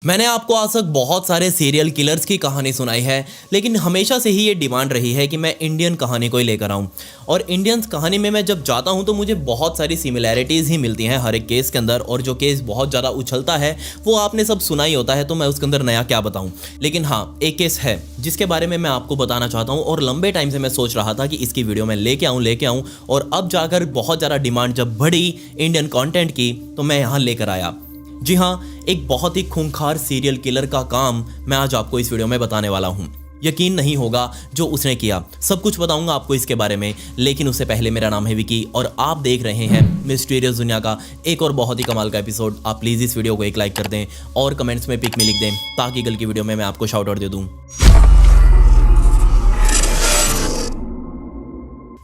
मैंने आपको आज तक बहुत सारे सीरियल किलर्स की कहानी सुनाई है, लेकिन हमेशा से ही ये डिमांड रही है कि मैं इंडियन कहानी को ही लेकर आऊँ। और इंडियंस कहानी में मैं जब जाता हूँ तो मुझे बहुत सारी सिमिलैरिटीज़ ही मिलती हैं हर एक केस के अंदर, और जो केस बहुत ज़्यादा उछलता है वो आपने सब सुना ही होता है, तो मैं उसके अंदर नया क्या बताऊँ। लेकिन हाँ, एक केस है जिसके बारे में मैं आपको बताना चाहता हूँ, और लंबे टाइम से मैं सोच रहा था कि इसकी वीडियो मैं लेके आऊँ, और अब जाकर बहुत ज़्यादा डिमांड जब बढ़ी इंडियन कॉन्टेंट की तो मैं यहाँ लेकर आया। जी हाँ, एक बहुत ही खूंखार सीरियल किलर का काम मैं आज आपको इस वीडियो में बताने वाला हूँ। यकीन नहीं होगा जो उसने किया, सब कुछ बताऊंगा आपको इसके बारे में। लेकिन उससे पहले, मेरा नाम है विकी और आप देख रहे हैं मिस्टीरियस दुनिया का एक और बहुत ही कमाल का एपिसोड। आप प्लीज़ इस वीडियो को एक लाइक कर दें और कमेंट्स में पिक में लिख दें, ताकि कल की वीडियो में मैं आपको शाउट आउट दे दूँ।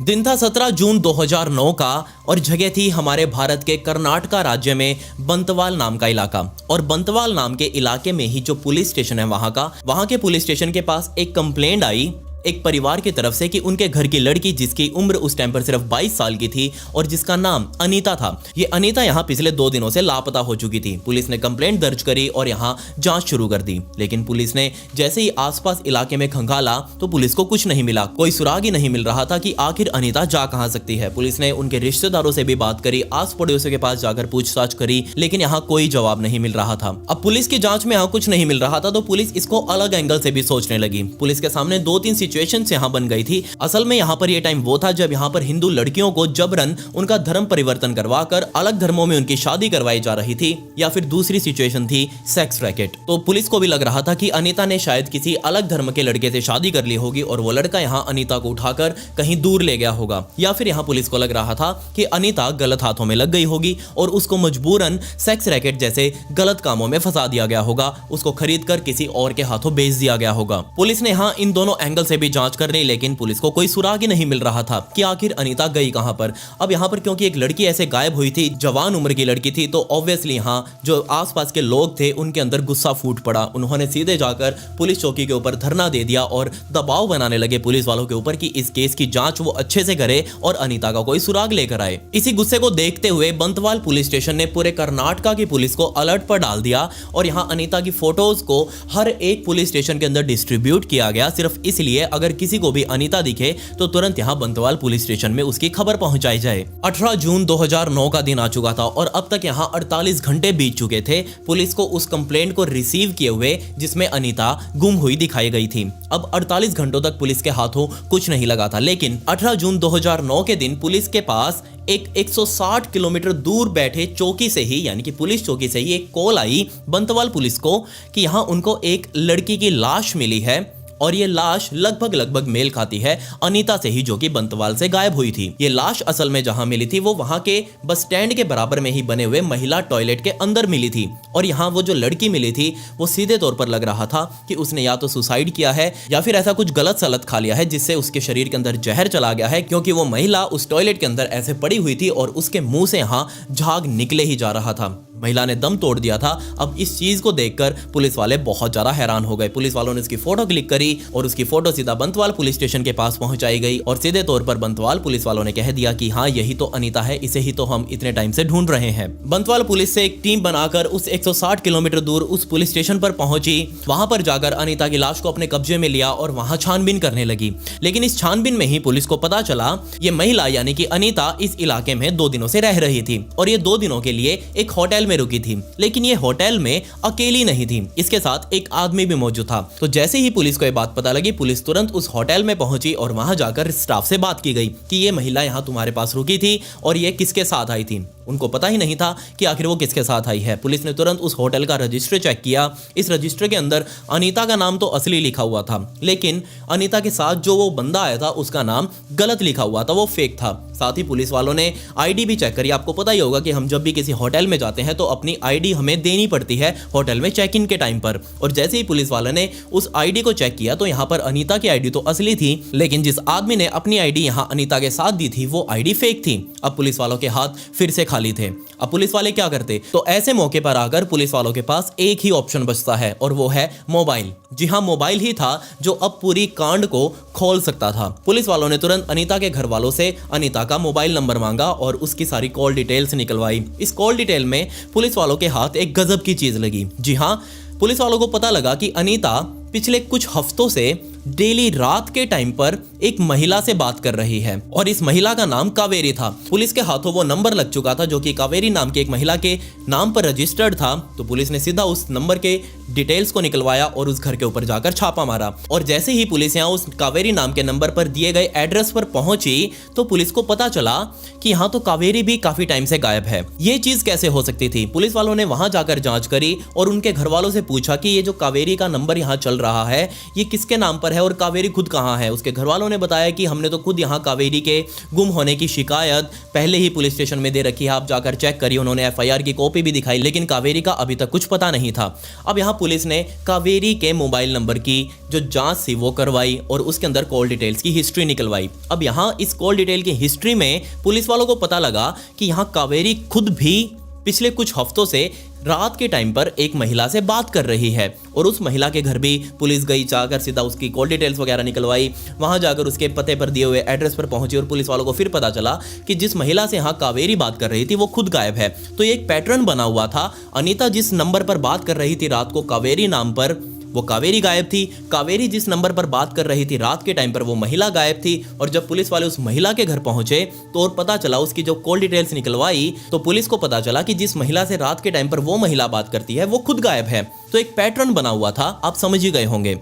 दिन था 17 जून 2009 का, और जगह थी हमारे भारत के कर्नाटका राज्य में बंतवाल नाम का इलाका। और बंतवाल नाम के इलाके में ही जो पुलिस स्टेशन है वहां के पुलिस स्टेशन के पास एक कंप्लेंट आई एक परिवार की तरफ से कि उनके घर की लड़की, जिसकी उम्र उस टाइम पर सिर्फ 22 साल की थी और जिसका नाम अनीता था, ये अनीता यहाँ पिछले 2 दिनों से लापता हो चुकी थी। पुलिस ने कंप्लेंट दर्ज करी और यहाँ जांच शुरू कर दी। लेकिन पुलिस ने जैसे ही आसपास इलाके में खंगाला तो पुलिस को कुछ नहीं मिला, कोई सुराग ही नहीं मिल रहा था कि आखिर अनीता जा कहाँ सकती है। पुलिस ने उनके रिश्तेदारों से भी बात करी, आस पड़ोसियों के पास जाकर पूछताछ करी, लेकिन यहाँ कोई जवाब नहीं मिल रहा था। अब पुलिस की जांच में यहाँ कुछ नहीं मिल रहा था तो पुलिस इसको अलग एंगल से भी सोचने लगी। पुलिस के सामने 2-3 सिचुएशन यहाँ बन गई थी। असल में यहाँ पर यह टाइम वो था जब यहाँ पर हिंदू लड़कियों को जबरन उनका धर्म परिवर्तन करवाकर अलग धर्मों में उनकी शादी करवाई जा रही थी, या फिर दूसरी सिचुएशन थी सेक्स रैकेट। तो पुलिस को भी लग रहा था कि अनीता ने शायद किसी अलग धर्म के लड़के से शादी कर ली होगी और वो लड़का यहाँ अनीता को उठाकर कहीं दूर ले गया होगा, या फिर यहाँ पुलिस को लग रहा था कि अनीता गलत हाथों में लग गई होगी और उसको मजबूरन सेक्स रैकेट जैसे गलत कामों में फंसा दिया गया होगा, उसको खरीद कर किसी और के हाथों बेच दिया गया होगा। पुलिस ने यहाँ इन दोनों एंगल से भी जांच कर ली, लेकिन पुलिस को कोई सुराग ही नहीं मिल रहा था कि आखिर अनीता गई कहां पर। अब यहां पर क्योंकि एक लड़की ऐसे गायब हुई थी, जवान उम्र की लड़की थी, तो ऑब्वियसली यहां जो आसपास के लोग थे उनके अंदर गुस्सा फूट पड़ा। उन्होंने सीधे जाकर पुलिस चौकी के ऊपर धरना दे दिया और दबाव बनाने लगे पुलिस वालों के ऊपर कि इस केस की जांच वो अच्छे से करे और अनीता का कोई सुराग लेकर आए। इसी गुस्से को देखते हुए बंतवाल पुलिस स्टेशन ने पूरे कर्नाटका की पुलिस को अलर्ट पर डाल दिया और यहां अनीता की फोटोज को हर एक पुलिस स्टेशन के अंदर डिस्ट्रीब्यूट किया गया, सिर्फ इसलिए अगर किसी को भी अनीता दिखे तो तुरंत यहां बंतवाल पुलिस स्टेशन में उसकी खबर पहुंचाई जाए। 18 जून 2009 का दिन आ चुका था और अब तक यहां 48 घंटे बीत चुके थे पुलिस को उस कंप्लेंट को रिसीव किए हुए जिसमें अनीता गुम हुई दिखाई गई थी। अब 48 घंटों तक पुलिस के हाथों कुछ नहीं लगा था, लेकिन 18 जून 2009 के दिन पुलिस के पास एक 160 किलोमीटर दूर बैठे चौकी से ही, यानी कि पुलिस चौकी से ही एक कॉल आई बंतवाल पुलिस को कि यहां उनको एक लड़की की लाश मिली है और ये लाश लगभग मेल खाती है अनीता से ही, जो कि बंतवाल से गायब हुई थी। ये लाश असल में जहां मिली थी वो वहां के बस स्टैंड के बराबर में ही बने हुए महिला टॉयलेट के अंदर मिली थी। और यहां वो जो लड़की मिली थी वो सीधे तौर पर लग रहा था कि उसने या तो सुसाइड किया है या फिर ऐसा कुछ गलत सलत खा लिया है जिससे उसके शरीर के अंदर जहर चला गया है, क्योंकि वो महिला उस टॉयलेट के अंदर ऐसे पड़ी हुई थी और उसके मुंह से यहां झाग निकले ही जा रहा था। महिला ने दम तोड़ दिया था। अब इस चीज को देखकर पुलिस वाले बहुत ज्यादा हैरान हो गए। पुलिस वालों ने उसकी फोटो क्लिक करी और उसकी फोटो सीधा बंतवाल पुलिस स्टेशन के पास पहुंचाई गई और सीधे तौर पर बंतवाल पुलिस वालों ने कह दिया कि हाँ, यही तो अनीता है, इसे ही तो हम इतने टाइम से ढूंढ रहे हैं। बंतवाल पुलिस से एक टीम बनाकर उस 160 किलोमीटर दूर उस पुलिस स्टेशन पर पहुंची। वहां पर जाकर अनीता की लाश को अपने कब्जे में लिया और वहां छानबीन करने लगी। लेकिन इस छानबीन में ही पुलिस को पता चला ये महिला यानी कि अनीता इस इलाके में 2 दिनों से रह रही थी और ये 2 दिनों के लिए एक होटल में रुकी थी। लेकिन ये होटल में अकेली नहीं थी, इसके साथ एक आदमी भी मौजूद था। तो जैसे ही पुलिस को ये बात पता लगी, पुलिस तुरंत उस होटल में पहुंची और वहां जाकर स्टाफ से बात की गई कि ये महिला यहां तुम्हारे पास रुकी थी और ये किसके साथ आई थी। उनको पता ही नहीं था कि आखिर वो किसके साथ आई है। पुलिस ने तुरंत उस होटल का रजिस्टर चेक किया। इस रजिस्टर के अंदर अनीता का नाम तो असली लिखा हुआ था, लेकिन अनीता के साथ जो वो बंदा आया था उसका नाम गलत लिखा हुआ था, वो फेक था। साथ ही पुलिस वालों ने आईडी भी चेक करी। आपको पता ही होगा कि हम जब भी किसी होटल में जाते हैं तो अपनी आईडी हमें देनी पड़ती है होटल में चेक इन के टाइम पर। और जैसे ही पुलिस वालों ने उस आईडी को चेक किया तो यहाँ पर अनीता की आईडी तो असली थी, लेकिन जिस आदमी ने अपनी आईडी यहाँ अनीता के साथ दी थी वो आईडी फेक थी। अब पुलिस वालों के हाथ फिर से खाली थे। अब पुलिस वाले क्या करते? तो ऐसे मौके पर आकर पुलिस वालों के पास एक ही ऑप्शन बचता है और वो है मोबाइल। जी हाँ, मोबाइल ही था जो अब पूरी कांड को खोल सकता था। पुलिस वालों ने तुरंत अनीता के घर वालों से अनीता का मोबाइल नंबर मांगा और उसकी सारी कॉल डिटेल्स निकलवाई। इस कॉल डिटेल में पुलिस वालों के हाथ एक गजब की चीज लगी। जी हाँ, पुलिस वालों को पता लगा कि अनीता पिछले कुछ हफ्तों से डेली रात के टाइम पर एक महिला से बात कर रही है और इस महिला का नाम कावेरी था। पुलिस के हाथों वो नंबर लग चुका था जो कि कावेरी नाम की एक महिला के नाम पर रजिस्टर्ड था। तो पुलिस ने सीधा उस नंबर के डिटेल्स को निकलवाया और उस घर के ऊपर जाकर छापा मारा। और जैसे ही पुलिस यहाँ उस कावेरी नाम के नंबर पर दिए गए एड्रेस पर पहुंची तो पुलिस को पता चला कि यहाँ तो कावेरी भी काफी टाइम से गायब है। ये चीज कैसे हो सकती थी? पुलिस वालों ने वहां जाकर जांच करी और उनके घर वालों से पूछा कि ये जो कावेरी का नंबर यहाँ चल रहा है ये किसके नाम पर है और कावेरी खुद कहाँ है। उसके घर वालों ने बताया कि हमने तो खुद यहाँ कावेरी के गुम होने की शिकायत पहले ही पुलिस स्टेशन में दे रखी है, आप जाकर चेक करिए। उन्होंने एफआईआर की कॉपी भी दिखाई, लेकिन कावेरी का अभी तक कुछ पता नहीं था। अब यहाँ पुलिस ने कावेरी के मोबाइल नंबर की जो जांच थी वो करवाई और उसके अंदर कॉल डिटेल्स की हिस्ट्री निकलवाई। अब यहाँ इस कॉल डिटेल की हिस्ट्री में पुलिस वालों को पता लगा कि यहाँ कावेरी खुद भी पिछले कुछ हफ्तों से रात के टाइम पर एक महिला से बात कर रही है और उस महिला के घर भी पुलिस गई, जाकर सीधा उसकी कॉल डिटेल्स वगैरह निकलवाई। वहां जाकर उसके पते पर दिए हुए एड्रेस पर पहुंची और पुलिस वालों को फिर पता चला कि जिस महिला से यहाँ कावेरी बात कर रही थी वो खुद गायब है। तो ये एक पैटर्न बना हुआ था। अनीता जिस नंबर पर बात कर रही थी रात को कावेरी नाम पर, वो कावेरी गायब थी। कावेरी जिस नंबर पर बात कर रही थी रात के टाइम पर, वो महिला गायब थी। और जब पुलिस वाले उस महिला के घर पहुंचे तो और पता चला, उसकी जो कॉल डिटेल्स निकलवाई तो पुलिस को पता चला कि जिस महिला से रात के टाइम पर वो महिला बात करती है वो खुद गायब है। तो एक पैटर्न बना हुआ था, आप समझ ही गए होंगे।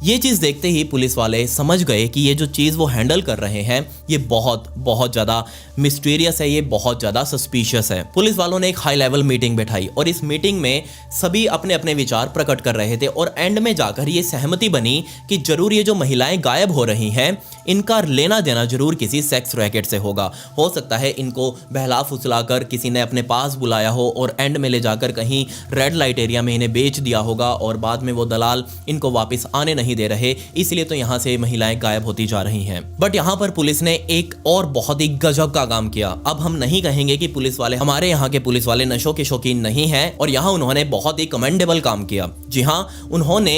ये चीज़ देखते ही पुलिस वाले समझ गए कि ये जो चीज़ वो हैंडल कर रहे हैं ये बहुत ज़्यादा मिस्टीरियस है, ये बहुत ज़्यादा सस्पिशियस है। पुलिस वालों ने एक हाई लेवल मीटिंग बैठाई और इस मीटिंग में सभी अपने अपने विचार प्रकट कर रहे थे और एंड में जाकर ये सहमति बनी कि जरूर ये जो महिलाएं गायब हो रही हैं इनका लेना देना जरूर किसी सेक्स रैकेट से होगा। हो सकता है इनको बहला फुसला कर किसी ने अपने पास बुलाया हो और एंड में ले जाकर कहीं रेड लाइट एरिया में इन्हें बेच दिया होगा और बाद में वो दलाल इनको वापस आने नहीं दे रहे, इसलिए तो यहाँ से महिलाएं गायब होती जा रही हैं। बट यहाँ पर पुलिस ने एक और बहुत ही गजब का काम किया। अब हम नहीं कहेंगे कि पुलिस वाले, हमारे यहाँ के पुलिस वाले नशों के शौकीन नहीं हैं, और यहाँ उन्होंने बहुत ही कमेंडेबल काम किया। जी हाँ, उन्होंने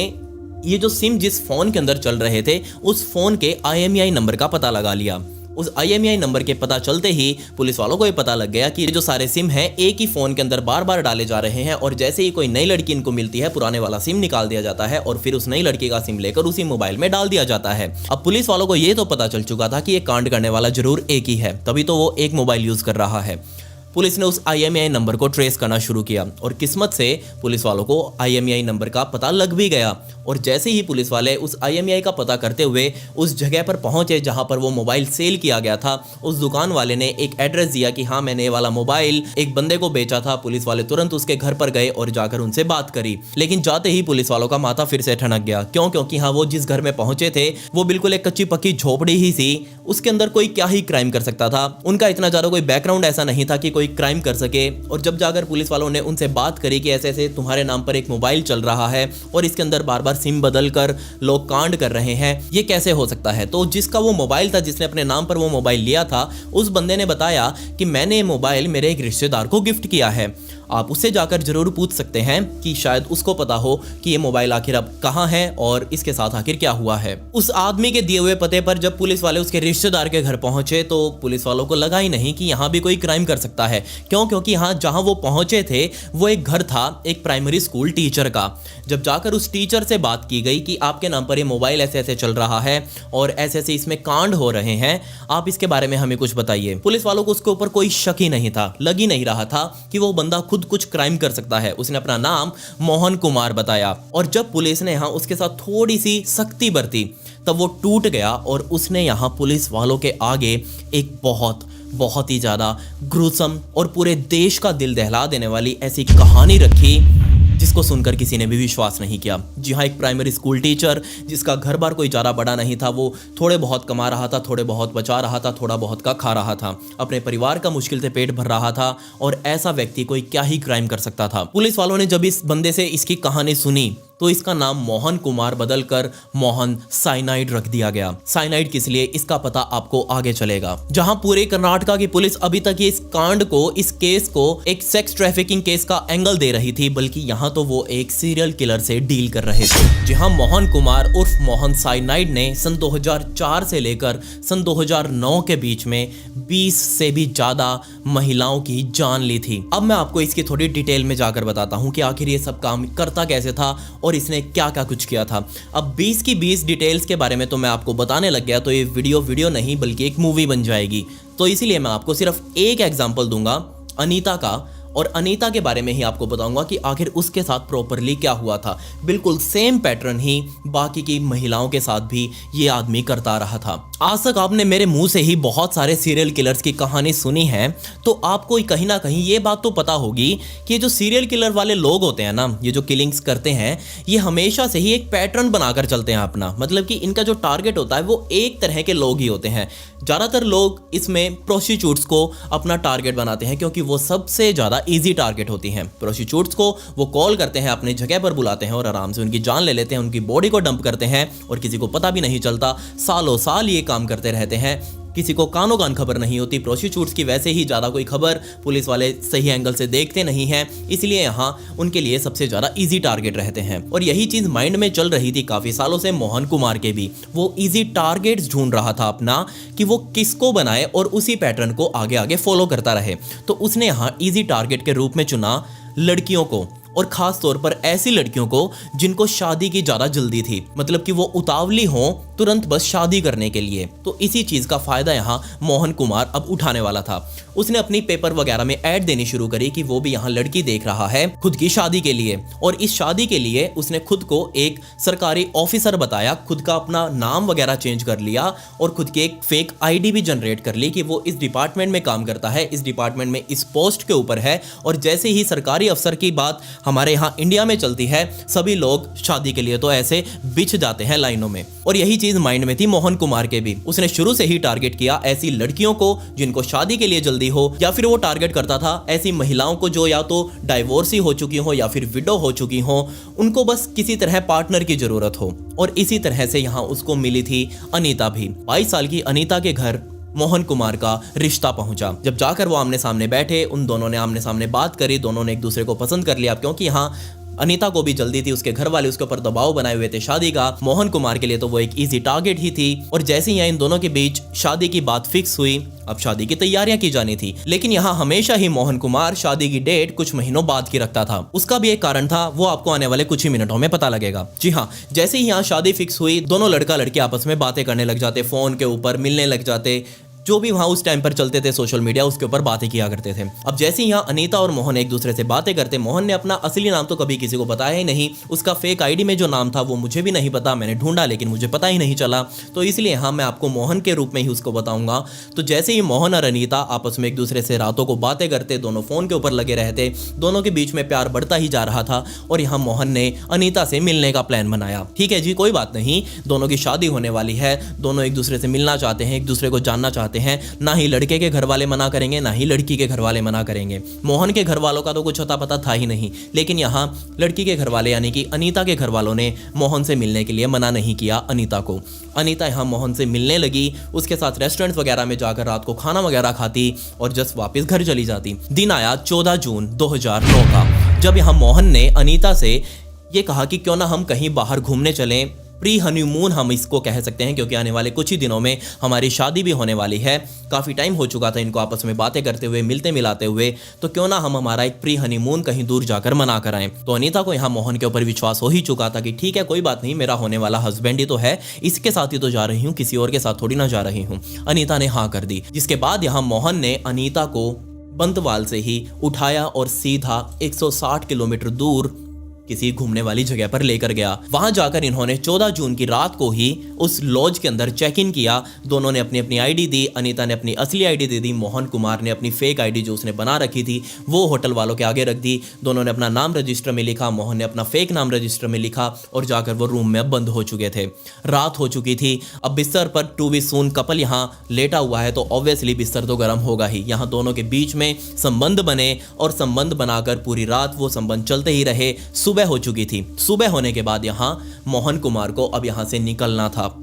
ये जो सिम जिस फोन के अंदर चल रहे थे उस फोन के IMEI नंबर का पता लगा लिया। उस IMEI नंबर के पता चलते ही पुलिस वालों को ये पता लग गया कि ये जो सारे सिम हैं एक ही फोन के अंदर बार बार डाले जा रहे हैं और जैसे ही कोई नई लड़की इनको मिलती है पुराने वाला सिम निकाल दिया जाता है और फिर उस नई लड़की का सिम लेकर उसी मोबाइल में डाल दिया जाता है। अब पुलिस वालों को ये तो पता चल चुका था कि ये कांड करने वाला जरूर एक ही है, तभी तो वो एक मोबाइल यूज कर रहा है। पुलिस ने उस IMEI नंबर को ट्रेस करना शुरू किया और किस्मत से पुलिस वालों को IMEI नंबर का पता लग भी गया। और जैसे ही पुलिस वाले उस IMEI का पता करते हुए उस जगह पर पहुंचे जहां पर वो मोबाइल सेल किया गया था, उस दुकान वाले ने एक एड्रेस दिया कि हाँ, मैंने ये वाला मोबाइल एक बंदे को बेचा था। पुलिस वाले तुरंत उसके घर पर गए और जाकर उनसे बात करी, लेकिन जाते ही पुलिस वालों का माथा फिर से ठनक गया। क्यों? क्योंकि हाँ, वो जिस घर में पहुंचे थे वो बिल्कुल एक कच्ची पक्की झोपड़ी ही थी। उसके अंदर कोई क्या ही क्राइम कर सकता था। उनका इतना ज़्यादा कोई बैकग्राउंड ऐसा नहीं था कि कोई क्राइम कर सके। और जब जाकर पुलिस वालों ने उनसे बात करी कि ऐसे ऐसे तुम्हारे नाम पर एक मोबाइल चल रहा है और इसके अंदर बार बार सिम बदल कर लोग कांड कर रहे हैं, ये कैसे हो सकता है? तो जिसका वो मोबाइल था, जिसने अपने नाम पर वो मोबाइल लिया था, उस बंदे ने बताया कि मैंने ये मोबाइल मेरे एक रिश्तेदार को गिफ्ट किया है। आप उससे जाकर जरूर पूछ सकते हैं कि शायद उसको पता हो कि ये मोबाइल आखिर अब कहाँ है और इसके साथ आखिर क्या हुआ है। उस आदमी के दिए हुए पते पर जब पुलिस वाले उसके रिश्तेदार के घर पहुंचे तो पुलिस वालों को लगा ही नहीं कि यहाँ भी कोई क्राइम कर सकता है। क्यों? क्योंकि यहाँ जहाँ वो पहुंचे थे वो एक घर था एक प्राइमरी स्कूल टीचर का। जब जाकर उस टीचर से बात की गई कि आपके नाम पर ये मोबाइल ऐसे ऐसे चल रहा है और ऐसे ऐसे इसमें कांड हो रहे हैं, आप इसके बारे में हमें कुछ बताइए। पुलिस वालों को उसके ऊपर कोई शक ही नहीं था, लग ही नहीं रहा था कि वो बंदा खुद कुछ क्राइम कर सकता है। उसने अपना नाम मोहन कुमार बताया और जब पुलिस ने यहाँ उसके साथ थोड़ी सी सख्ती बरती तब वो टूट गया और उसने यहाँ पुलिस वालों के आगे एक बहुत ही ज़्यादा ग्रुसम और पूरे देश का दिल दहला देने वाली ऐसी कहानी रखी जिसको सुनकर किसी ने भी विश्वास नहीं किया। जी हाँ, एक प्राइमरी स्कूल टीचर जिसका घर बार कोई ज़्यादा बड़ा नहीं था, वो थोड़े बहुत कमा रहा था, थोड़े बहुत बचा रहा था, थोड़ा बहुत का खा रहा था, अपने परिवार का मुश्किल से पेट भर रहा था और ऐसा व्यक्ति कोई क्या ही क्राइम कर सकता था। पुलिस वालों ने जब इस बंदे से इसकी कहानी सुनी तो इसका नाम मोहन कुमार बदलकर मोहन साइनाइड रख दिया गया। साइनाइड किस लिए, इसका पता आपको आगे चलेगा। जहां पूरे कर्नाटका की पुलिस अभी तक इस कांड को, इस केस को एक सेक्स ट्रैफिकिंग केस का एंगल दे रही थी, बल्कि यहां तो वो एक सीरियल किलर से डील कर रहे थे। जी हां, मोहन कुमार उर्फ मोहन साइनाइड ने सन 2004 से लेकर सन 2009 के बीच में 20 से भी ज्यादा महिलाओं की जान ली थी। अब मैं आपको इसकी थोड़ी डिटेल में जाकर बताता हूं कि आखिर ये सब काम करता कैसे था और इसने क्या क्या कुछ किया था। अब 20 की 20 डिटेल्स के बारे में तो मैं आपको बताने लग गया तो ये वीडियो नहीं बल्कि एक मूवी बन जाएगी। तो इसीलिए मैं आपको सिर्फ एक एग्जांपल दूंगा अनीता का, और अनीता के बारे में ही आपको बताऊंगा कि आखिर उसके साथ प्रॉपरली क्या हुआ था। बिल्कुल सेम पैटर्न ही बाकी की महिलाओं के साथ भी ये आदमी करता रहा था। आज तक आपने मेरे मुंह से ही बहुत सारे सीरियल किलर्स की कहानी सुनी है, तो आपको कहीं ना कहीं ये बात तो पता होगी कि ये जो सीरियल किलर वाले लोग होते हैं ना, ये जो किलिंग्स करते हैं, ये हमेशा से ही एक पैटर्न बनाकर चलते हैं अपना। मतलब कि इनका जो टारगेट होता है वो एक तरह के लोग ही होते हैं। ज़्यादातर लोग इसमें प्रोस्टिट्यूट्स को अपना टारगेट बनाते हैं, क्योंकि वो सबसे ज़्यादा इजी टारगेट होती हैं। प्रोस्टिट्यूट्स को वो कॉल करते हैं, अपने जगह पर बुलाते हैं और आराम से उनकी जान ले लेते हैं, उनकी बॉडी को डंप करते हैं और किसी को पता भी नहीं चलता। सालों साल ये काम करते रहते हैं, किसी को कानो कान खबर नहीं होती। प्रोस्टिट्यूट्स की वैसे ही ज़्यादा कोई खबर पुलिस वाले सही एंगल से देखते नहीं हैं, इसलिए यहाँ उनके लिए सबसे ज़्यादा इजी टारगेट रहते हैं। और यही चीज़ माइंड में चल रही थी काफ़ी सालों से मोहन कुमार के भी। वो इजी टारगेट्स ढूंढ रहा था अपना कि वो किसको बनाए और उसी पैटर्न को आगे आगे फॉलो करता रहे। तो उसने यहाँ इजी टारगेट के रूप में चुना लड़कियों को, और खास तौर पर ऐसी लड़कियों को जिनको शादी की ज़्यादा जल्दी थी, मतलब कि वो उतावली हों तुरंत बस शादी करने के लिए। तो इसी चीज़ का फ़ायदा यहाँ मोहन कुमार अब उठाने वाला था। उसने अपनी पेपर वगैरह में ऐड देनी शुरू करी कि वो भी यहाँ लड़की देख रहा है खुद की शादी के लिए, और इस शादी के लिए उसने खुद को एक सरकारी ऑफिसर बताया, खुद का अपना नाम वगैरह चेंज कर लिया और खुद की एक फेक आईडी भी जनरेट कर ली कि वो इस डिपार्टमेंट में काम करता है, इस डिपार्टमेंट में इस पोस्ट के ऊपर है। और जैसे ही सरकारी अफसर की बात हमारे यहाँ इंडिया में चलती है, सभी लोग शादी के लिए तो ऐसे बिछ जाते हैं लाइनों में। और यही चीज माइंड में थी मोहन कुमार के भी। उसने शुरू से ही टारगेट किया ऐसी लड़कियों को जिनको शादी के लिए जल्दी हो, या फिर वो टारगेट करता था ऐसी महिलाओं को जो या तो डाइवोर्सी हो चुकी हो या फिर विडो हो चुकी हो, उनको बस किसी तरह पार्टनर की जरूरत हो। और इसी तरह से यहाँ उसको मिली थी अनीता भी। 22 साल की अनीता के घर मोहन कुमार का रिश्ता पहुंचा। जब जाकर वो आमने सामने बैठे, उन दोनों ने आमने सामने बात करी, दोनों ने एक दूसरे को पसंद कर लिया, क्योंकि यहाँ अनीता को भी जल्दी थी, उसके घर वाले उसके ऊपर दबाव बनाए हुए थे शादी का। मोहन कुमार के लिए तो वो एक इजी टारगेट ही थी। और जैसे ही इन दोनों के बीच शादी की बात फिक्स हुई, अब शादी की तैयारियां की जानी थी। लेकिन यहाँ हमेशा ही मोहन कुमार शादी की डेट कुछ महीनों बाद की रखता था। उसका भी एक कारण था, वो आपको आने वाले कुछ ही मिनटों में पता लगेगा। जी हाँ, जैसे ही यहाँ शादी फिक्स हुई, दोनों लड़का लड़की आपस में बातें करने लग जाते, फोन के ऊपर मिलने लग जाते, जो भी वहाँ उस टाइम पर चलते थे सोशल मीडिया, उसके ऊपर बातें किया करते थे। अब जैसे ही यहाँ अनीता और मोहन एक दूसरे से बातें करते, मोहन ने अपना असली नाम तो कभी किसी को बताया ही नहीं। उसका फेक आईडी में जो नाम था वो मुझे भी नहीं पता, मैंने ढूंढा लेकिन मुझे पता ही नहीं चला। तो इसलिए यहाँ मैं आपको मोहन के रूप में ही उसको बताऊंगा। तो जैसे ही मोहन और अनीता आपस में एक दूसरे से रातों को बातें करते, दोनों फोन के ऊपर लगे रहते, दोनों के बीच में प्यार बढ़ता ही जा रहा था। और यहाँ मोहन ने अनीता से मिलने का प्लान बनाया। ठीक है जी, कोई बात नहीं, दोनों की शादी होने वाली है, दोनों एक दूसरे से मिलना चाहते हैं, एक दूसरे को जानना चाहते हैं। ना ही लड़के के घर वाले मना करेंगे, ना ही लड़की के घर वाले मना करेंगे। मोहन के घर वालों का तो कुछ अता पता था ही नहीं, लेकिन यहाँ लड़की के घर वाले यानी कि अनीता के घर वालों ने मोहन से मिलने के लिए मना नहीं किया अनीता को। अनीता यहाँ मोहन से मिलने लगी, उसके साथ रेस्टोरेंट्स वगैरह में जाकर रात को खाना वगैरह खाती और जस्ट वापस घर चली जाती। दिन आया 14 जून 2009 का, जब यहाँ मोहन ने अनीता से ये कहा कि क्यों ना हम कहीं बाहर घूमने चलें। प्री हनीमून हम इसको कह सकते हैं, क्योंकि आने वाले कुछ ही दिनों में हमारी शादी भी होने वाली है। काफ़ी टाइम हो चुका था इनको आपस में बातें करते हुए, मिलते मिलाते हुए, तो क्यों ना हम हमारा एक प्री हनीमून कहीं दूर जाकर मना कर आएं। तो अनीता को यहाँ मोहन के ऊपर विश्वास हो ही चुका था कि ठीक है, कोई बात नहीं, मेरा होने वाला हस्बैंड ही तो है, इसके साथ ही तो जा रही हूँ, किसी और के साथ थोड़ी ना जा रही हूँ। अनीता ने हाँ कर दी, जिसके बाद यहाँ मोहन ने अनीता को बंतवाल से ही उठाया और सीधा 160 किलोमीटर दूर किसी घूमने वाली जगह पर लेकर गया। वहां जाकर इन्होंने 14 जून की रात को ही उस लॉज के अंदर चेक इन किया। दोनों ने अपनी अपनी आईडी दी, अनीता ने अपनी असली आईडी दे दी, मोहन कुमार ने अपनी फेक आईडी जो उसने बना रखी थी वो होटल वालों के आगे रख दी। दोनों ने अपना नाम रजिस्टर में लिखा, मोहन ने अपना फेक नाम रजिस्टर में लिखा और जाकर वो रूम में बंद हो चुके थे। रात हो चुकी थी, अब बिस्तर पर टू बी सून कपल यहाँ लेटा हुआ है, तो ऑब्वियसली बिस्तर तो गर्म होगा ही। यहाँ दोनों के बीच में संबंध बने और संबंध बनाकर पूरी रात वो संबंध चलते ही रहे। सुबह हो चुकी थी। सुबह होने के बाद यहाँ मोहन कुमार को अब यहाँ से निकलना था।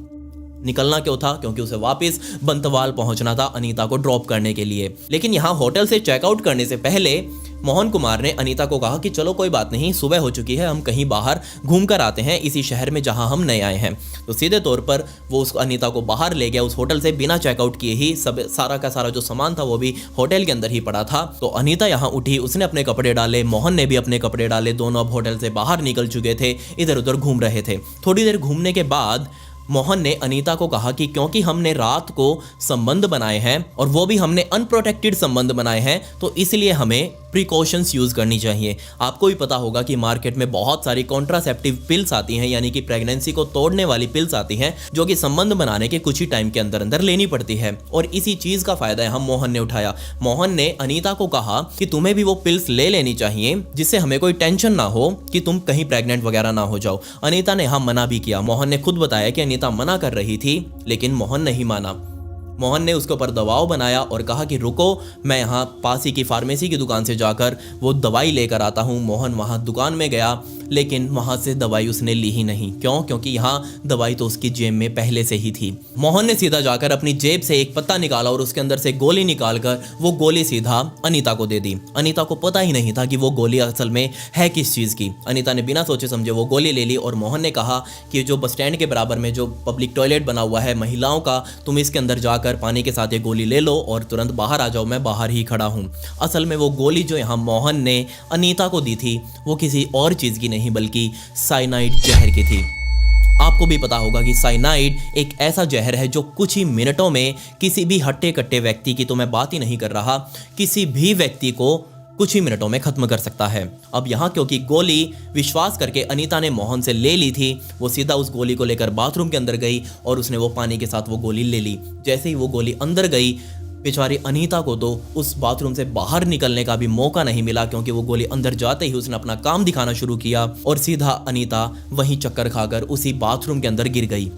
निकलना क्यों था? क्योंकि उसे वापस बंतवाल पहुंचना था अनीता को ड्रॉप करने के लिए। लेकिन यहाँ होटल से चेकआउट करने से पहले मोहन कुमार ने अनीता को कहा कि चलो कोई बात नहीं, सुबह हो चुकी है, हम कहीं बाहर घूम कर आते हैं इसी शहर में जहां हम नए आए हैं। तो सीधे तौर पर वो उस अनीता को बाहर ले गया उस होटल से, बिना चेकआउट किए ही। सब सारा का सारा जो सामान था वो भी होटल के अंदर ही पड़ा था। तो अनीता यहाँ उठी, उसने अपने कपड़े डाले, मोहन ने भी अपने कपड़े डाले, दोनों अब होटल से बाहर निकल चुके थे, इधर उधर घूम रहे थे। थोड़ी देर घूमने के बाद मोहन ने अनीता को कहा कि क्योंकि हमने रात को संबंध बनाए हैं और वो भी हमने अनप्रोटेक्टेड संबंध बनाए हैं, तो इसलिए हमें प्रिकॉशंस यूज करनी चाहिए। आपको भी पता होगा कि मार्केट में बहुत सारी कॉन्ट्रासेप्टिव पिल्स आती हैं, यानी कि प्रेगनेंसी को तोड़ने वाली पिल्स आती हैं, जो कि संबंध बनाने के कुछ ही टाइम के अंदर अंदर लेनी पड़ती है। और इसी चीज का फायदा हम मोहन ने उठाया। मोहन ने अनीता को कहा कि तुम्हें भी वो पिल्स ले लेनी चाहिए, जिससे हमें कोई टेंशन ना हो कि तुम कहीं प्रेग्नेंट वगैरह ना हो जाओ। अनीता ने मना भी किया। मोहन ने खुद बताया कि अनीता मना कर रही थी, लेकिन मोहन नहीं माना। मोहन ने उसके ऊपर दबाव बनाया और कहा कि रुको, मैं यहाँ पास ही की फार्मेसी की दुकान से जाकर वो दवाई लेकर आता हूँ। मोहन वहाँ दुकान में गया, लेकिन वहाँ से दवाई उसने ली ही नहीं। क्यों? क्योंकि यहाँ दवाई तो उसकी जेब में पहले से ही थी। मोहन ने सीधा जाकर अपनी जेब से एक पत्ता निकाला और उसके अंदर से गोली निकालकर वो गोली सीधा अनीता को दे दी। अनीता को पता ही नहीं था कि वो गोली असल में है किस चीज़ की। अनीता ने बिना सोचे समझे वो गोली ले ली और मोहन ने कहा कि जो बस स्टैंड के बराबर में जो पब्लिक टॉयलेट बना हुआ है महिलाओं का, तुम इसके अंदर जाकर पानी के साथ ये गोली ले लो और तुरंत बाहर आ जाओ, मैं बाहर ही खड़ा हूँ। असल में वो गोली जो यहाँ मोहन ने अनीता को दी थी वो किसी और चीज़ की नहीं बल्कि साइनाइड जहर की थी। आपको भी पता होगा कि साइनाइड एक ऐसा जहर है जो कुछ ही मिनटों में किसी भी हट्टे कट्टे व्यक्ति की, तो मैं बात ही नहीं कर रहा, किसी भी व्यक्ति को कुछ ही मिनटों में खत्म कर सकता है। अब यहाँ क्योंकि गोली विश्वास करके अनीता ने मोहन से ले ली थी, वो सीधा उस गोली को लेकर बाथरूम के अंदर गई और उसने वो पानी के साथ वो गोली ले ली। जैसे ही वो गोली अंदर गई, बेचारी अनीता को तो उस बाथरूम से बाहर निकलने का भी मौका नहीं मिला, क्योंकि वो गोली अंदर जाते ही उसने अपना काम दिखाना शुरू किया और सीधा अनीता वहीं चक्कर खाकर उसी बाथरूम के अंदर गिर गई।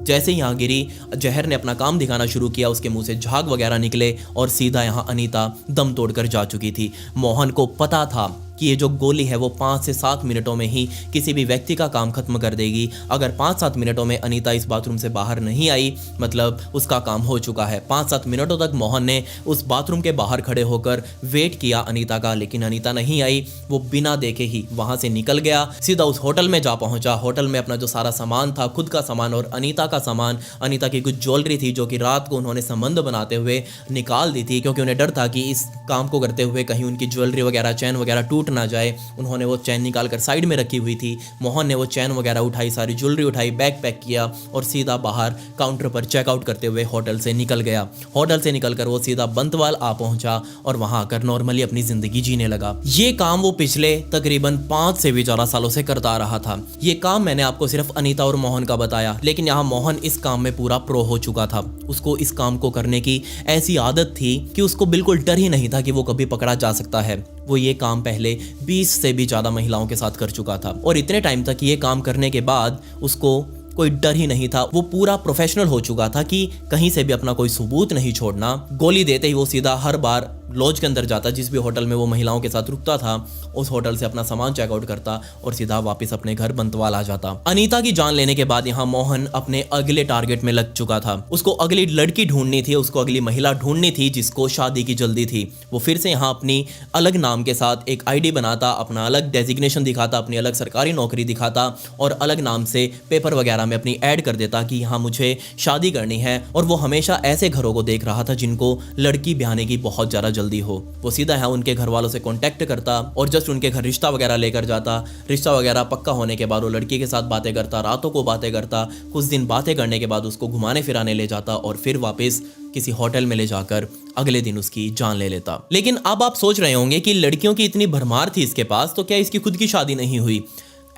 जैसे ही यहाँ गिरी, जहर ने अपना काम दिखाना शुरू किया, उसके मुंह से झाग वगैरह निकले और सीधा यहाँ अनीता दम तोड़कर जा चुकी थी। मोहन को पता था कि ये जो गोली है वो 5 से 7 मिनटों में ही किसी भी व्यक्ति का काम खत्म कर देगी। अगर 5-7 मिनटों में अनीता इस बाथरूम से बाहर नहीं आई, मतलब उसका काम हो चुका है। 5-7 मिनटों तक मोहन ने उस बाथरूम के बाहर खड़े होकर वेट किया अनीता का, लेकिन अनीता नहीं आई। वो बिना देखे ही वहां से निकल गया, सीधा उस होटल में जा पहुंचा। होटल में अपना जो सारा सामान था, खुद का सामान और अनीता का सामान, अनीता की कुछ ज्वेलरी थी जो कि रात को उन्होंने संबंध बनाते हुए निकाल दी थी, क्योंकि उन्हें डर था कि इस काम को करते हुए कहीं उनकी ज्वेलरी वगैरह, चैन वगैरह टूट ना जाए। उन्होंने वो चैन निकाल कर साइड में रखी हुई थी। मोहन ने वो चैन वगैरह उठाई, सारी ज्वेलरी उठाई, बैग पैक किया और सीधा बाहर काउंटर पर चेकआउट करते हुए होटल से निकल गया। होटल से निकलकर वो सीधा बंतवाल आ पहुंचा और वहां आकर नॉर्मली अपनी जिंदगी जीने लगा। ये काम वो पिछले तकरीबन 5 से भी ज्यादा सालों से करता रहा था। ये काम मैंने आपको सिर्फ अनीता और मोहन का बताया, लेकिन यहाँ मोहन इस काम में पूरा प्रो हो चुका था। उसको इस काम को करने की ऐसी आदत थी कि उसको बिल्कुल डर ही नहीं था कि वो कभी पकड़ा जा सकता है। वो ये काम पहले 20 से भी ज्यादा महिलाओं के साथ कर चुका था और इतने टाइम तक ये काम करने के बाद उसको कोई डर ही नहीं था। वो पूरा प्रोफेशनल हो चुका था कि कहीं से भी अपना कोई सबूत नहीं छोड़ना। गोली देते ही वो सीधा हर बार लॉज के अंदर जाता, जिस भी होटल में वो महिलाओं के साथ रुकता था, उस होटल से अपना सामान चेकआउट करता और सीधा वापस अपने घर बंतवाल आ जाता। अनीता की जान लेने के बाद यहाँ मोहन अपने अगले टारगेट में लग चुका था। उसको अगली लड़की ढूंढनी थी, उसको अगली महिला ढूंढनी थी जिसको शादी की जल्दी थी। वो फिर से यहाँ अपनी अलग नाम के साथ एक आईडी बनाता, अपना अलग डेजिग्नेशन दिखाता, अपनी अलग सरकारी नौकरी दिखाता और अलग नाम से पेपर वगैरह में अपनी ऐड कर देता कि यहाँ मुझे शादी करनी है। और वो हमेशा ऐसे घरों को देख रहा था जिनको लड़की ब्याहने की बहुत ज़्यादा जल्दी हो। वो सीधा यहाँ उनके घर वालों से कांटेक्ट करता और जस्ट उनके घर रिश्ता वगैरह लेकर जाता। रिश्ता वगैरह पक्का होने के बाद वो लड़की के साथ बातें करता, रातों को बातें करता। कुछ दिन बातें करने के बाद उसको घुमाने फिराने ले जाता और फिर वापस किसी होटल में ले जाकर अगले दिन उसकी जान ले लेता। लेकिन अब आप सोच रहे होंगे कि लड़कियों की इतनी भरमार थी इसके पास, तो क्या इसकी खुद की शादी नहीं हुई?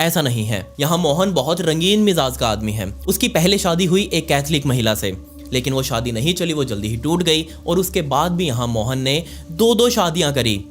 ऐसा नहीं है। यहाँ मोहन बहुत रंगीन मिजाज का आदमी है। उसकी पहले शादी हुई एक कैथलिक महिला से, लेकिन वो शादी नहीं चली, वो जल्दी ही टूट गई। और उसके बाद भी यहाँ मोहन ने 2-2 शादियां करी,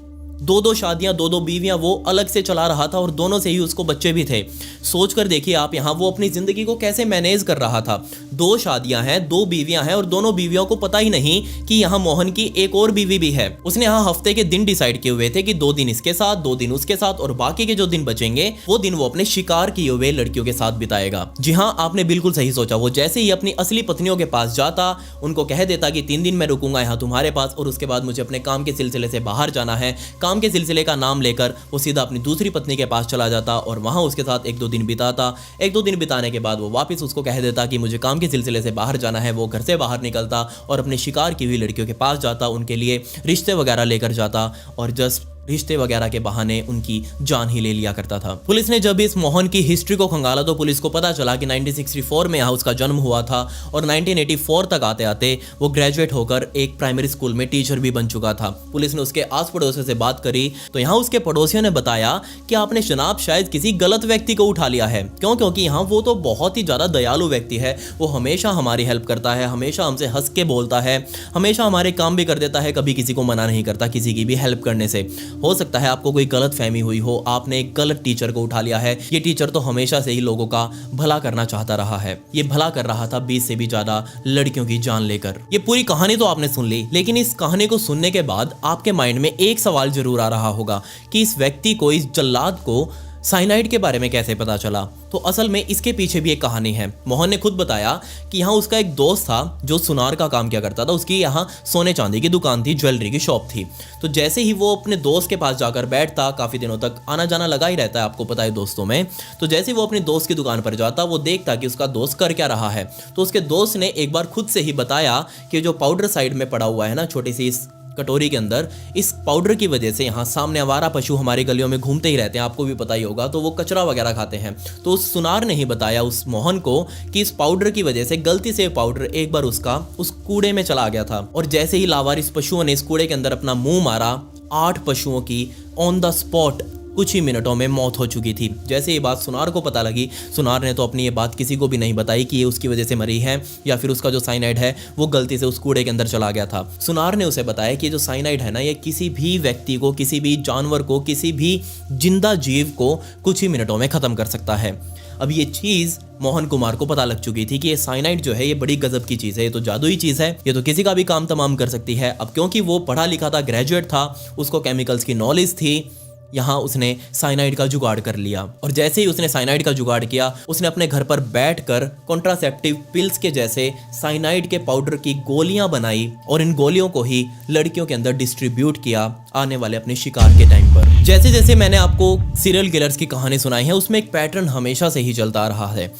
2-2 शादियां, 2-2 बीवियां वो अलग से चला रहा था और दोनों से ही उसको बच्चे भी थे। सोच कर देखिए आप यहाँ वो अपनी जिंदगी को कैसे मैनेज कर रहा था। 2 शादियां हैं, 2 बीवियां हैं और दोनों बीवियों को पता ही नहीं कि यहाँ मोहन की एक और बीवी भी है। उसने यहाँ हफ्ते के दिन डिसाइड किए हुए थे कि 2 दिन इसके साथ, 2 दिन उसके साथ और बाकी के जो दिन बचेंगे वो दिन वो अपने शिकार किए हुए लड़कियों के साथ बिताएगा। जी हाँ, आपने बिल्कुल सही सोचा। वो जैसे ही अपनी असली पत्नियों के पास जाता, उनको कह देता कि 3 दिन मैं रुकूंगा यहाँ तुम्हारे पास और उसके बाद मुझे अपने काम के सिलसिले से बाहर जाना है। काम के सिलसिले का नाम लेकर वो सीधा अपनी दूसरी पत्नी के पास चला जाता और वहां उसके साथ 1-2 दिन बिताता। 1-2 दिन बिताने के बाद वो वापस उसको कह देता कि मुझे काम के सिलसिले से बाहर जाना है। वो घर से बाहर निकलता और अपने शिकार की हुई लड़कियों के पास जाता, उनके लिए रिश्ते वगैरह लेकर जाता और जस्ट रिश्ते वगैरह के बहाने उनकी जान ही ले लिया करता था। पुलिस ने जब इस मोहन की हिस्ट्री को खंगाला तो पुलिस को पता चला कि 1964 में यहाँ उसका जन्म हुआ था और 1984 तक आते आते वो ग्रेजुएट होकर एक प्राइमरी स्कूल में टीचर भी बन चुका था। पुलिस ने उसके आस पड़ोसियों से बात करी तो यहाँ उसके पड़ोसियों ने बताया कि आपने जनाब शायद किसी गलत व्यक्ति को उठा लिया है। क्योंकि यहाँ वो तो बहुत ही ज़्यादा दयालु व्यक्ति है, वो हमेशा हमारी हेल्प करता है, हमेशा हमसे हंस के बोलता है, हमेशा हमारे काम भी कर देता है, कभी किसी को मना नहीं करता किसी की भी हेल्प करने से। हो सकता है आपको कोई गलत फहमी हुई हो, आपने एक गलत टीचर को उठा लिया है। ये टीचर तो हमेशा से ही लोगों का भला करना चाहता रहा है। ये भला कर रहा था 20 से भी ज्यादा लड़कियों की जान लेकर। ये पूरी कहानी तो आपने सुन ली, लेकिन इस कहानी को सुनने के बाद आपके माइंड में एक सवाल जरूर आ रहा होगा कि इस व्यक्ति को, इस जल्लाद को साइनाइड के बारे में कैसे पता चला। तो असल में इसके पीछे भी एक कहानी है। मोहन ने खुद बताया कि यहाँ उसका एक दोस्त था जो सुनार का काम किया करता था। उसकी यहाँ सोने चांदी की दुकान थी, ज्वेलरी की शॉप थी। तो जैसे ही वो अपने दोस्त के पास जाकर बैठता, काफ़ी दिनों तक आना जाना लगा ही रहता है, आपको पता है दोस्तों में। तो जैसे ही वो अपने दोस्त की दुकान पर जाता, वो देखता कि उसका दोस्त कर क्या रहा है। तो उसके दोस्त ने एक बार खुद से ही बताया कि जो पाउडर साइड में पड़ा हुआ है ना, छोटी सी इस कटोरी के अंदर, इस पाउडर की वजह से यहाँ सामने आवारा पशु हमारी गलियों में घूमते ही रहते हैं, आपको भी पता ही होगा। तो वो कचरा वगैरह खाते हैं। तो उस सुनार ने ही बताया उस मोहन को कि इस पाउडर की वजह से गलती से पाउडर एक बार उसका उस कूड़े में चला गया था और जैसे ही लावारिस पशुओं ने इस कूड़े के अंदर अपना मुंह मारा, 8 पशुओं की ऑन द स्पॉट कुछ ही मिनटों में मौत हो चुकी थी। जैसे ये बात सुनार को पता लगी, सुनार ने तो अपनी ये बात किसी को भी नहीं बताई कि ये उसकी वजह से मरी है या फिर उसका जो साइनाइड है वो गलती से उस कूड़े के अंदर चला गया था। सुनार ने उसे बताया कि जो साइनाइड है ना, ये किसी भी व्यक्ति को, किसी भी जानवर को, किसी भी जिंदा जीव को कुछ ही मिनटों में ख़त्म कर सकता है। अब ये चीज़ मोहन कुमार को पता लग चुकी थी कि ये साइनाइड जो है ये बड़ी गजब की चीज़ है, ये तो जादुई चीज़ है, ये तो किसी का भी काम तमाम कर सकती है। अब क्योंकि वो पढ़ा लिखा था, ग्रेजुएट था, उसको केमिकल्स की नॉलेज थी, यहाँ उसने साइनाइड का जुगाड़ कर लिया। और जैसे ही उसने साइनाइड का जुगाड़ किया, उसने अपने घर पर बैठकर कॉन्ट्रासेप्टिव पिल्स के जैसे साइनाइड के पाउडर की गोलियां बनाई और इन गोलियों को ही लड़कियों के अंदर डिस्ट्रीब्यूट किया आने वाले अपने शिकार के टाइम पर। जैसे जैसे मैंने आपको सीरियल किलर्स की कहानी सुनाई है, उसमें एक पैटर्न हमेशा से ही चलता आ रहा है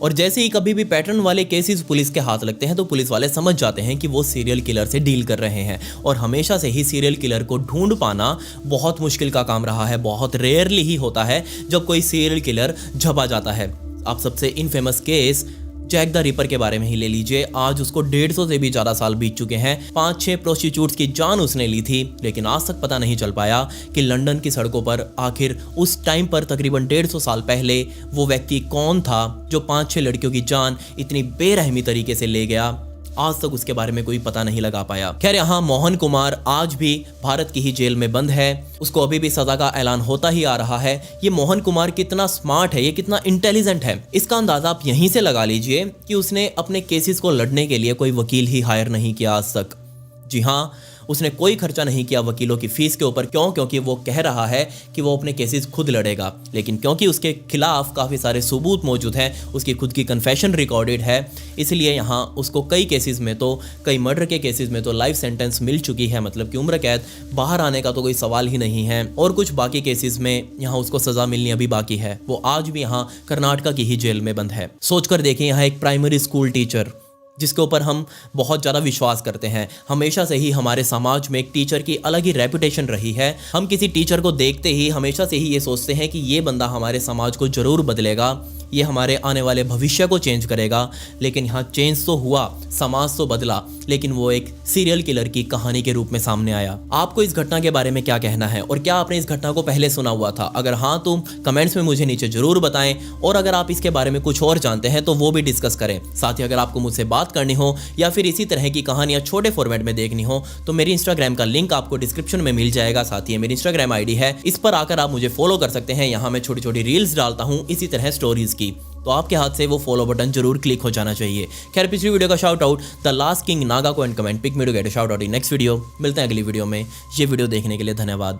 और जैसे ही कभी भी पैटर्न वाले केसेस पुलिस के हाथ लगते हैं तो पुलिस वाले समझ जाते हैं कि वो सीरियल किलर से डील कर रहे हैं। और हमेशा से ही सीरियल किलर को ढूंढ पाना बहुत मुश्किल का काम रहा है। बहुत रेयरली ही होता है जब कोई सीरियल किलर झपा जाता है। आप सबसे infamous case Jack the Ripper के बारे में ही ले लीजिए। आज उसको 150 से भी ज़्यादा साल बीत चुके हैं। 5-6 प्रोस्टिट्यूट्स की जान उसने ली थी, लेकिन आज तक पता नहीं चल पाया कि लंदन की सड़कों पर आखिर उस टाइम पर तकरीबन 150 साल पहले वो व्यक्ति कौन था जो 5-6 लड़कियों की जान इतनी बेरहमी तरीके से ले गया। आज तक उसके बारे में कोई पता नहीं लगा पाया। खैर, यहाँ मोहन कुमार आज भी भारत की ही जेल में बंद है। उसको अभी भी सजा का ऐलान होता ही आ रहा है। ये मोहन कुमार कितना स्मार्ट है, ये कितना इंटेलिजेंट है, इसका अंदाजा आप यहीं से लगा लीजिए कि उसने अपने केसेस को लड़ने के लिए कोई वकील ही हायर नहीं किया आज तक। जी हाँ, उसने कोई खर्चा नहीं किया वकीलों की फीस के ऊपर। क्यों? क्योंकि वो कह रहा है कि वो अपने केसेस खुद लड़ेगा। लेकिन क्योंकि उसके खिलाफ काफ़ी सारे सबूत मौजूद हैं, उसकी खुद की कन्फेशन रिकॉर्डेड है, इसलिए यहाँ उसको कई केसेस में तो, कई मर्डर के केसेस में तो लाइफ सेंटेंस मिल चुकी है, मतलब कि उम्र कैद। बाहर आने का तो कोई सवाल ही नहीं है। और कुछ बाकी केसेस में यहाँ उसको सज़ा मिलनी अभी बाकी है। वो आज भी यहाँ कर्नाटका की ही जेल में बंद है। सोच कर देखिए, यहाँ एक प्राइमरी स्कूल टीचर जिसके ऊपर हम बहुत ज़्यादा विश्वास करते हैं। हमेशा से ही हमारे समाज में एक टीचर की अलग ही रेपुटेशन रही है। हम किसी टीचर को देखते ही हमेशा से ही ये सोचते हैं कि ये बंदा हमारे समाज को ज़रूर बदलेगा, ये हमारे आने वाले भविष्य को चेंज करेगा। लेकिन यहाँ चेंज तो हुआ, समाज तो बदला, लेकिन वो एक सीरियल किलर की कहानी के रूप में सामने आया। आपको इस घटना के बारे में क्या कहना है और क्या आपने इस घटना को पहले सुना हुआ था? अगर हाँ तो कमेंट्स में मुझे नीचे जरूर बताएं, और अगर आप इसके बारे में कुछ और जानते हैं तो वो भी डिस्कस करें। साथ ही अगर आपको मुझसे बात करनी हो या फिर इसी तरह की कहानियां छोटे फॉर्मेट में देखनी हो तो मेरी इंस्टाग्राम का लिंक आपको डिस्क्रिप्शन में मिल जाएगा। साथ ही मेरी इंस्टाग्राम आईडी है, इस पर आकर आप मुझे फॉलो कर सकते हैं। यहाँ मैं छोटी छोटी रील्स डालता हूँ इसी तरह स्टोरीज की, तो आपके हाथ से वो फॉलो बटन जरूर क्लिक हो जाना चाहिए। खैर, पिछली वीडियो का shout out the last king Naga को and comment pick me to get a shout out in next video. मिलते हैं अगली वीडियो में। ये वीडियो देखने के लिए धन्यवाद।